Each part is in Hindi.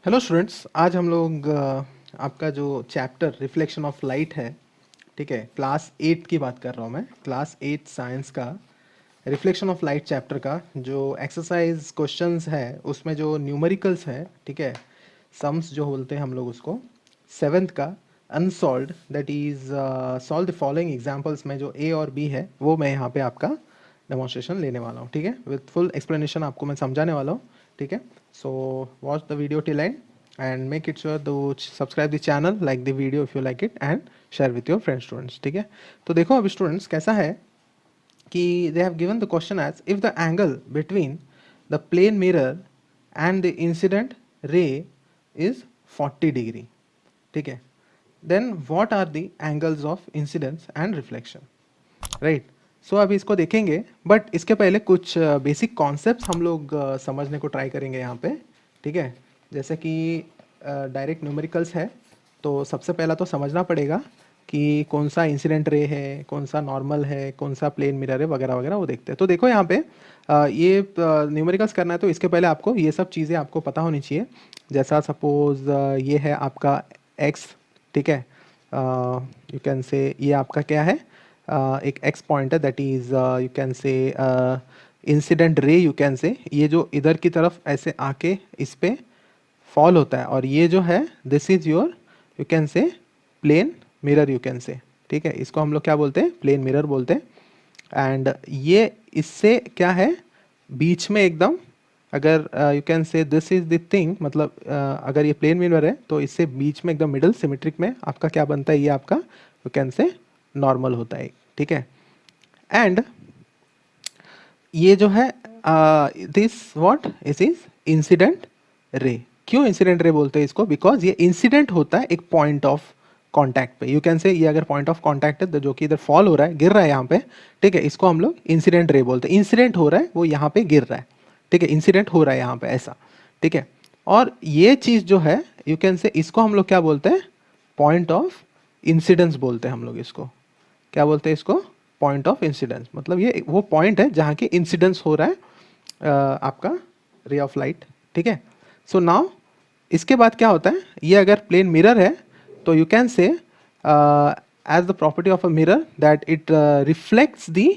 हेलो स्टूडेंट्स, आज हम लोग आपका जो चैप्टर रिफ्लेक्शन ऑफ लाइट है, ठीक है, क्लास 8 की बात कर रहा हूँ मैं। क्लास 8 साइंस का रिफ्लेक्शन ऑफ लाइट चैप्टर का जो एक्सरसाइज क्वेश्चंस है उसमें जो न्यूमेरिकल्स है, ठीक है, सम्स जो बोलते हैं हम लोग उसको, सेवेंथ का unsolved, that is solve the following examples में जो ए और बी है वो मैं यहाँ पे आपका डेमोन्स्ट्रेशन लेने वाला हूँ, ठीक है, विथ फुल एक्सप्लेनेशन आपको मैं समझाने वाला हूँ, ठीक है। So watch the video till and and make it sure to subscribe the channel, like the video if you like it and share with your friends students, ठीक है। तो देखो अब स्टूडेंट्स कैसा है कि they have given the question as if the angle between the plane mirror and the incident ray is 40 degree, ठीक है, then what are the angles of incidence and reflection, right? सो अभी इसको देखेंगे, बट इसके पहले कुछ बेसिक कॉन्सेप्ट्स हम लोग समझने को ट्राई करेंगे यहाँ पे, ठीक है। जैसे कि डायरेक्ट न्यूमेरिकल्स है, तो सबसे पहला तो समझना पड़ेगा कि कौन सा इंसिडेंट रे है, कौन सा नॉर्मल है, कौन सा प्लेन मिरर है, वगैरह वगैरह वो देखते हैं। तो देखो यहाँ पे ये न्यूमेरिकल्स करना है तो इसके पहले आपको ये सब चीज़ें आपको पता होनी चाहिए। जैसा सपोज ये है आपका एक्स, ठीक है, यू कैन से ये आपका क्या है, एक एक्स पॉइंट है, दैट इज यू कैन से इंसिडेंट रे, यू कैन से ये जो इधर की तरफ ऐसे आके इस पे फॉल होता है, और ये जो है this is your you can say plane mirror, you can say, ठीक है, इसको हम लोग क्या बोलते हैं, प्लेन मिरर बोलते हैं। एंड ये इससे क्या है, बीच में एकदम, अगर यू कैन से दिस इज द थिंग, मतलब अगर ये प्लेन मिरर है तो इससे बीच में एकदम मिडल सिमेट्रिक में आपका क्या बनता है, ये आपका यू कैन से नॉर्मल होता है, ठीक है। एंड ये जो है this what is incident ray. क्यों इंसिडेंट रे बोलते हैं इसको, बिकॉज ये इंसिडेंट होता है एक पॉइंट ऑफ कांटेक्ट पे, यू कैन से ये अगर पॉइंट ऑफ कांटेक्ट है तो जो कि इधर फॉल हो रहा है, गिर रहा है यहाँ पे, ठीक है, इसको हम लोग इंसिडेंट रे बोलते हैं। इंसिडेंट हो रहा है वो यहाँ पे गिर रहा है, ठीक है, इंसिडेंट हो रहा है यहाँ पे ऐसा, ठीक है। और ये चीज़ जो है यू कैन से इसको हम लोग क्या बोलते हैं, पॉइंट ऑफ इंसिडेंस बोलते हैं हम लोग इसको। क्या बोलते हैं इसको, पॉइंट ऑफ इंसिडेंस, मतलब ये वो पॉइंट है जहाँ की इंसिडेंस हो रहा है आपका रे ऑफ लाइट, ठीक है। सो नाउ इसके बाद क्या होता है, ये अगर प्लेन मिरर है तो you can say as the property of a mirror that it reflects the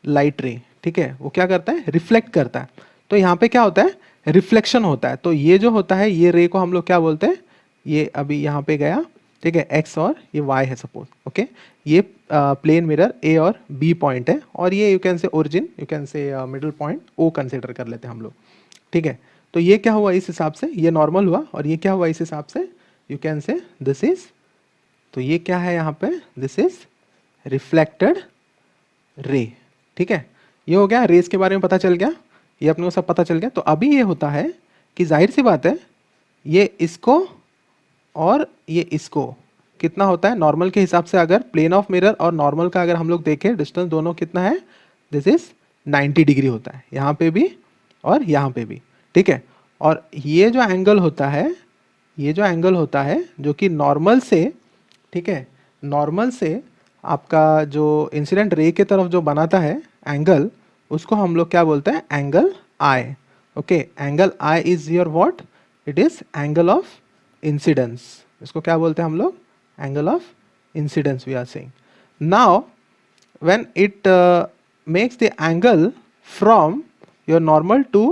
light ray, ठीक है, वो क्या करता है, रिफ्लेक्ट करता है। तो यहाँ पे क्या होता है, रिफ्लेक्शन होता है। तो ये जो होता है ये रे को हम लोग क्या बोलते हैं, ये अभी यहाँ पे गया, ठीक है, एक्स और ये वाई है सपोज, ओके। ये प्लेन मिरर ए और बी पॉइंट है, और ये you can say origin, you can say middle point O consider कर लेते हैं हम लोग, ठीक है। तो ये क्या हुआ इस हिसाब से, ये नॉर्मल हुआ, और ये क्या हुआ इस हिसाब से, यू कैन से दिस इज, तो ये क्या है यहाँ पे, दिस इज रिफ्लेक्टेड रे, ठीक है। ये हो गया, रेस के बारे में पता चल गया, ये अपने को सब पता चल गया। तो अभी ये होता है कि जाहिर सी बात है, ये इसको और ये इसको कितना होता है, नॉर्मल के हिसाब से अगर प्लेन ऑफ मिरर और नॉर्मल का अगर हम लोग देखें डिस्टेंस दोनों कितना है, दिस इज 90 डिग्री होता है, यहाँ पे भी और यहाँ पे भी, ठीक है। और ये जो एंगल होता है, ये जो एंगल होता है जो कि नॉर्मल से, ठीक है, नॉर्मल से आपका जो इंसिडेंट रे के तरफ जो बनाता है एंगल, उसको हम लोग क्या बोलते हैं, angle I, okay. Angle I is your what, it is angle of incidence, इसको क्या बोलते हैं हम लोग, angle of incidence we are saying. Now when it makes the angle from your normal to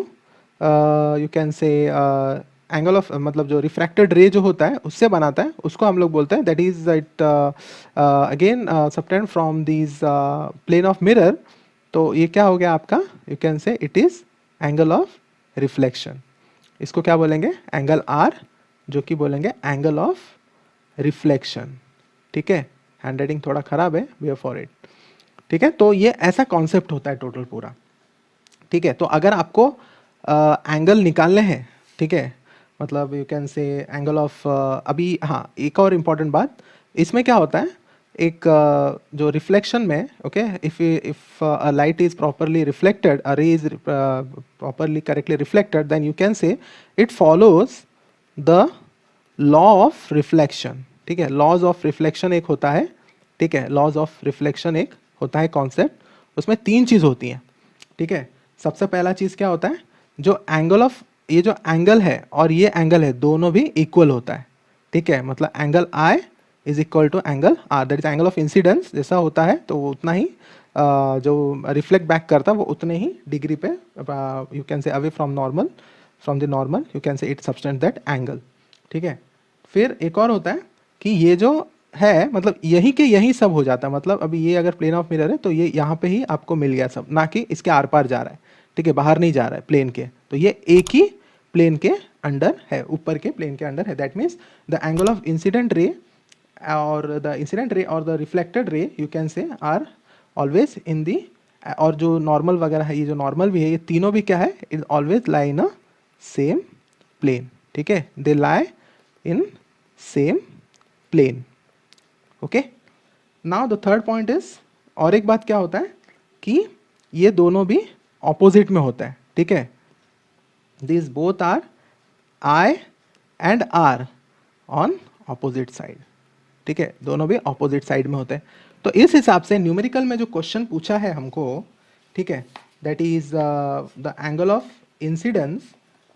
you can say angle of, मतलब जो रिफ्रैक्टेड रे जो होता है उससे बनाता है, उसको हम लोग बोलते हैं that is it again subtend from this plane of mirror. तो ये क्या हो गया आपका, you can say it is angle of reflection, इसको क्या बोलेंगे, एंगल आर, जो कि बोलेंगे एंगल ऑफ रिफ्लेक्शन, ठीक है। हैंड राइटिंग थोड़ा खराब है, बियर फॉर इट, ठीक है। तो ये ऐसा कॉन्सेप्ट होता है टोटल पूरा, ठीक है। तो अगर आपको एंगल निकालने हैं, ठीक है, मतलब you can say angle of, अभी हाँ एक और इम्पॉर्टेंट बात, इसमें क्या होता है, एक जो रिफ्लेक्शन में, okay, if a light is properly reflected, a ray is properly correctly reflected, then you can say it follows the law of reflection, ठीक है। लॉज ऑफ रिफ्लेक्शन एक होता है, ठीक है, लॉज ऑफ रिफ्लेक्शन एक होता है कॉन्सेप्ट, उसमें तीन चीज़ होती हैं, ठीक है। सबसे पहला चीज़ क्या होता है, जो एंगल ऑफ ये जो एंगल है और ये एंगल है दोनों भी इक्वल होता है, ठीक है। मतलब angle I is equal to angle R, that is angle of incidence जैसा होता है तो वो उतना ही जो रिफ्लेक्ट बैक करता है वो उतने ही डिग्री पे, यू कैन से away from normal, from the normal you can say it subtend that angle, ठीक है। फिर एक और होता है कि ये जो है मतलब यही के यही सब हो जाता है, मतलब अभी ये अगर प्लेन ऑफ मिरर है तो ये यहाँ पे ही आपको मिल गया सब, ना कि इसके आर पार जा रहा है, ठीक है, बाहर नहीं जा रहा है प्लेन के, तो ये एक ही प्लेन के अंडर है, ऊपर के प्लेन के अंडर है। That means the angle of incident ray और द इंसिडेंट रे और the reflected ray you can say are always in the, और जो नॉर्मल वगैरह है, ये जो नॉर्मल भी है, ये तीनों भी क्या है, it always lie in a same plane, ठीक है, they lie in same plane. Okay, now the third point is, और एक बात क्या होता है कि ये दोनों भी ऑपोजिट में होता है, ठीक है, this both are I and R on opposite side, ठीक है, दोनों भी ऑपोजिट साइड में होते हैं। तो इस हिसाब से न्यूमेरिकल में जो क्वेश्चन पूछा है हमको, ठीक है, that is the angle of incidence,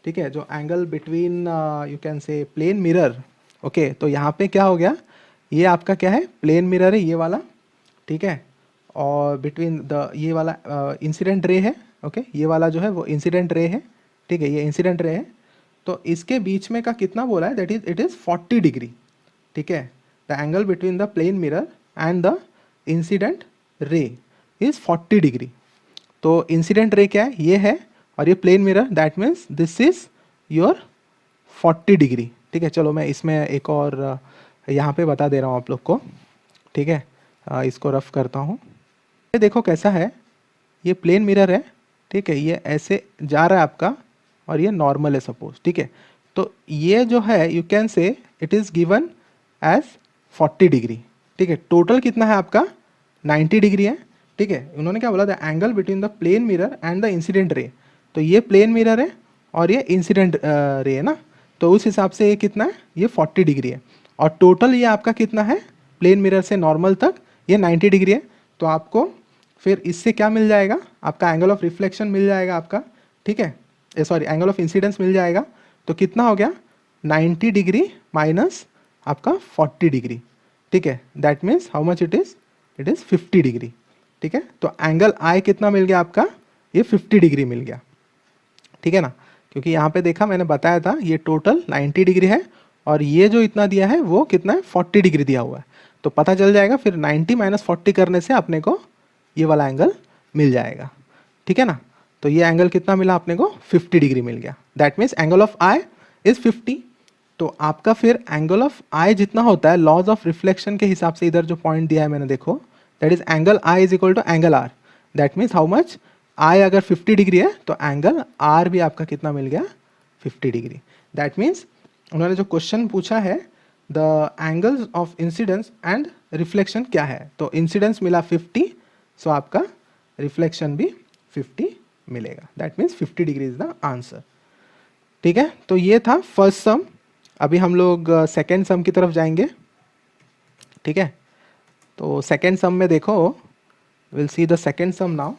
ठीक है, जो angle between you can say plane mirror, okay, तो यहाँ पे क्या हो गया, ये आपका क्या है, प्लेन मिरर है ये वाला, ठीक है, और बिटवीन द ये वाला इंसिडेंट रे है, ओके, ये वाला जो है वो इंसिडेंट रे है, ठीक है, ये इंसिडेंट रे है, तो इसके बीच में का कितना बोला है, that is it is 40 degree, ठीक है, the angle between the plane mirror and the incident ray is 40 degree. तो इंसिडेंट रे क्या है, ये है, और ये plane mirror, that means this is your 40 degree, ठीक है। चलो मैं इसमें एक और यहाँ पे बता दे रहा हूँ आप लोग को, ठीक है, इसको रफ करता हूँ। ये देखो कैसा है, ये प्लेन मिरर है, ठीक है, ये ऐसे जा रहा है आपका, और ये नॉर्मल है सपोज, ठीक है, तो ये जो है you can say it is given as 40 degree, ठीक है, टोटल कितना है आपका 90 डिग्री है, ठीक है। उन्होंने क्या बोला, the angle between the plane mirror and the incident ray, तो ये प्लेन मिरर है और ये इंसिडेंट रे है ना, तो उस हिसाब से ये कितना है, ये 40 डिग्री है, और टोटल ये आपका कितना है, प्लेन मिरर से नॉर्मल तक ये 90 डिग्री है। तो आपको फिर इससे क्या मिल जाएगा, आपका एंगल ऑफ रिफ्लेक्शन मिल जाएगा आपका, ठीक है, सॉरी एंगल ऑफ इंसिडेंस मिल जाएगा। तो कितना हो गया, 90 डिग्री माइनस आपका 40 डिग्री, ठीक है, that means how much it is 50 degree, ठीक है। तो एंगल आई कितना मिल गया आपका, ये 50 डिग्री मिल गया, ठीक है ना, क्योंकि यहाँ पे देखा मैंने बताया था ये टोटल 90 डिग्री है, और ये जो इतना दिया है वो कितना है, 40 डिग्री दिया हुआ है, तो पता चल जाएगा फिर 90 माइनस 40 करने से अपने को ये वाला एंगल मिल जाएगा, ठीक है ना। तो ये एंगल कितना मिला अपने को, 50 डिग्री मिल गया, that means angle of I is 50। तो आपका फिर एंगल ऑफ आई जितना होता है लॉज ऑफ रिफ्लेक्शन के हिसाब से, इधर जो पॉइंट दिया है मैंने देखो, that is angle I is equal to angle R, that means how much, I अगर 50 डिग्री है तो एंगल आर भी आपका कितना मिल गया, 50 डिग्री। दैट मीन्स उन्होंने जो क्वेश्चन पूछा है the angles of incidence and reflection क्या है, तो इंसिडेंस मिला 50, सो आपका रिफ्लेक्शन भी 50 मिलेगा, that means 50 degree is the answer, ठीक है। तो ये था फर्स्ट सम। अभी हम लोग सेकेंड सम की तरफ जाएंगे, ठीक है। तो सेकेंड सम में देखो, will see the second sum now.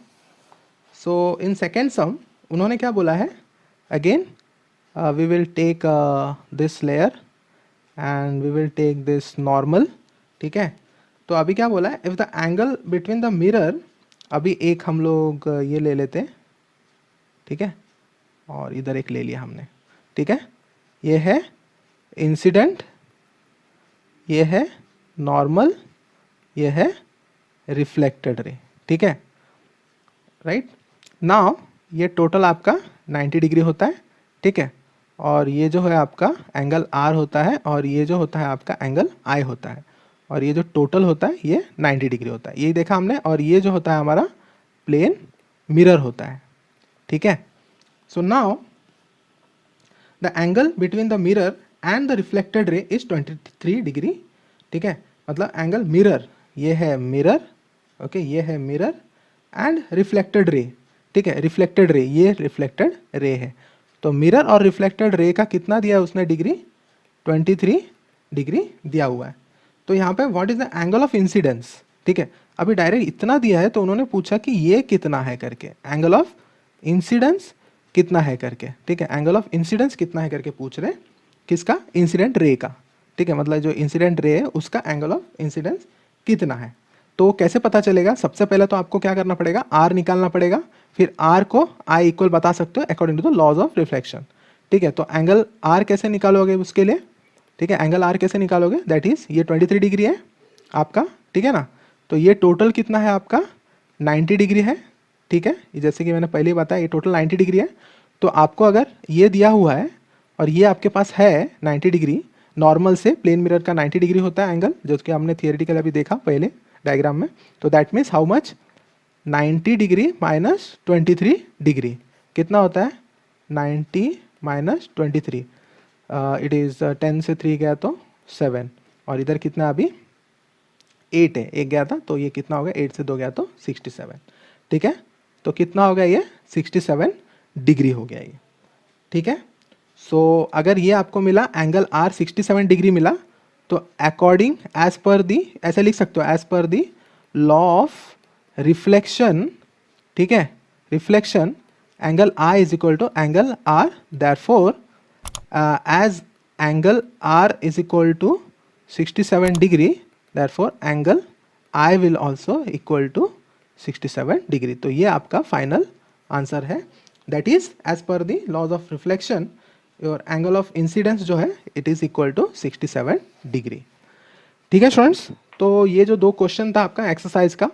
So in second sum उन्होंने क्या बोला है, again we will take this layer and we will take this normal, ठीक है। तो अभी क्या बोला है, if the angle between the mirror, अभी एक हम लोग ये ले लेते हैं, ठीक है, और इधर एक ले लिया हमने, ठीक है, ये है इंसिडेंट, ये है नॉर्मल, ये है रिफ्लेक्टेड रे, ठीक है, राइट। नाउ ये टोटल आपका 90 डिग्री होता है, ठीक है, और ये जो है आपका एंगल आर होता है, और ये जो होता है आपका एंगल आई होता है, और ये जो टोटल होता है ये 90 डिग्री होता है, ये देखा हमने, और ये जो होता है हमारा प्लेन मिरर होता है, ठीक है। So now the angle between the mirror and the reflected रे इज 23 डिग्री, ठीक है, मतलब एंगल मिरर, ये है मिरर, ओके, ये है मिरर एंड रिफ्लेक्टेड रे, ठीक है, रिफ्लेक्टेड रे, ये रिफ्लेक्टेड रे है, तो मिरर और रिफ्लेक्टेड रे का कितना दिया है उसने डिग्री, 23 डिग्री दिया हुआ है। तो यहाँ पे what is the angle of incidence, ठीक है, अभी डायरेक्ट इतना दिया है तो उन्होंने पूछा कि ये कितना है करके, एंगल ऑफ इंसिडेंस कितना है करके, ठीक है, एंगल ऑफ इंसिडेंस कितना है करके पूछ रहे, किसका, इंसिडेंट रे का, ठीक है, मतलब जो इंसिडेंट रे है उसका एंगल ऑफ इंसिडेंस कितना है। तो कैसे पता चलेगा, सबसे पहले तो आपको क्या करना पड़ेगा, आर निकालना पड़ेगा, फिर आर को आई इक्वल बता सकते हो according to the laws of reflection, ठीक है। तो एंगल आर कैसे निकालोगे उसके लिए, ठीक है, एंगल आर कैसे निकालोगे, दैट इज ये 23 डिग्री है आपका, ठीक है ना। तो ये टोटल कितना है आपका, 90 डिग्री है, ठीक है, जैसे कि मैंने पहले ही बताया ये टोटल 90 डिग्री है। तो आपको अगर ये दिया हुआ है और ये आपके पास है 90 डिग्री, नॉर्मल से प्लेन मिरर का 90 डिग्री होता है एंगल, जो कि हमने थियोरेटिकल अभी देखा पहले डायग्राम में। तो that means how much, 90 degree minus 23 degree कितना होता है, 90 माइनस 23, इट इज़ 10 से 3 गया तो 7, और इधर कितना अभी 8 है, एक गया था तो ये कितना हो गया, 8 से 2 गया तो 67, ठीक है। तो कितना हो गया ये 67 डिग्री हो गया ये, ठीक है। सो अगर ये आपको मिला एंगल आर 67 डिग्री मिला, तो अकॉर्डिंग एज पर दी, ऐसे लिख सकते हो, as per the law of reflection, ठीक है, reflection angle I is equal to angle R, therefore as angle R is equal to 67 degree, therefore angle I will also equal to 67 degree। तो ये आपका फाइनल आंसर है, that is as per the laws of reflection your angle of incidence जो है it is equal to 67 degree, ठीक है स्टूडेंट्स। तो ये जो 2 क्वेश्चन था आपका एक्सरसाइज का,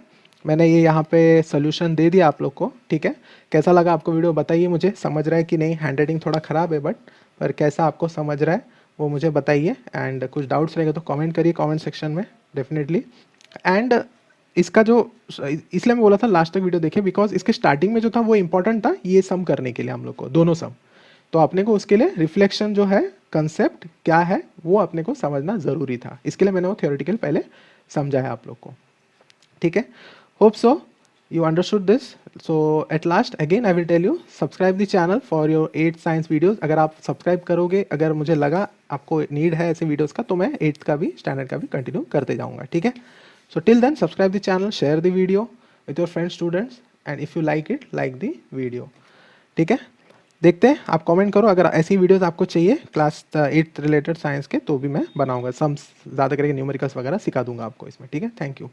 मैंने ये यहाँ पे सोल्यूशन दे दिया आप लोग को, ठीक है। कैसा लगा आपको वीडियो बताइए, मुझे समझ रहा है कि नहीं, हैंड राइटिंग थोड़ा ख़राब है बट पर कैसा आपको समझ रहा है वो मुझे बताइए, एंड कुछ डाउट्स रहेगा तो कमेंट करिए कमेंट सेक्शन में डेफिनेटली। एंड इसका जो, इसलिए मैं बोला था लास्ट तक वीडियो देखिए, बिकॉज इसके स्टार्टिंग में जो था वो इंपॉर्टेंट था, ये सम करने के लिए हम लोग को, दोनों सम, तो अपने को उसके लिए रिफ्लेक्शन जो है कंसेप्ट क्या है वो अपने को समझना ज़रूरी था, इसके लिए मैंने वो थियोरेटिकल पहले समझाया आप लोग को, ठीक है। Hope so you understood this। so at last again I will tell you, subscribe the channel for your 8th science videos। अगर आप सब्सक्राइब करोगे, अगर मुझे लगा आपको नीड है ऐसे वीडियोस का, तो मैं 8th का भी स्टैंडर्ड का भी कंटिन्यू करते जाऊंगा, ठीक है। So till then subscribe the channel, share the video with your friends students, and if you like it, like the video, ठीक है। देखते हैं, आप कमेंट करो अगर ऐसी वीडियोस आपको चाहिए क्लास 8th रिलेटेड साइंस के, तो भी मैं बनाऊंगा, सम्स ज़्यादा करके न्यूमेरिकल्स वगैरह सिखा दूंगा आपको इसमें, ठीक है। Thank you.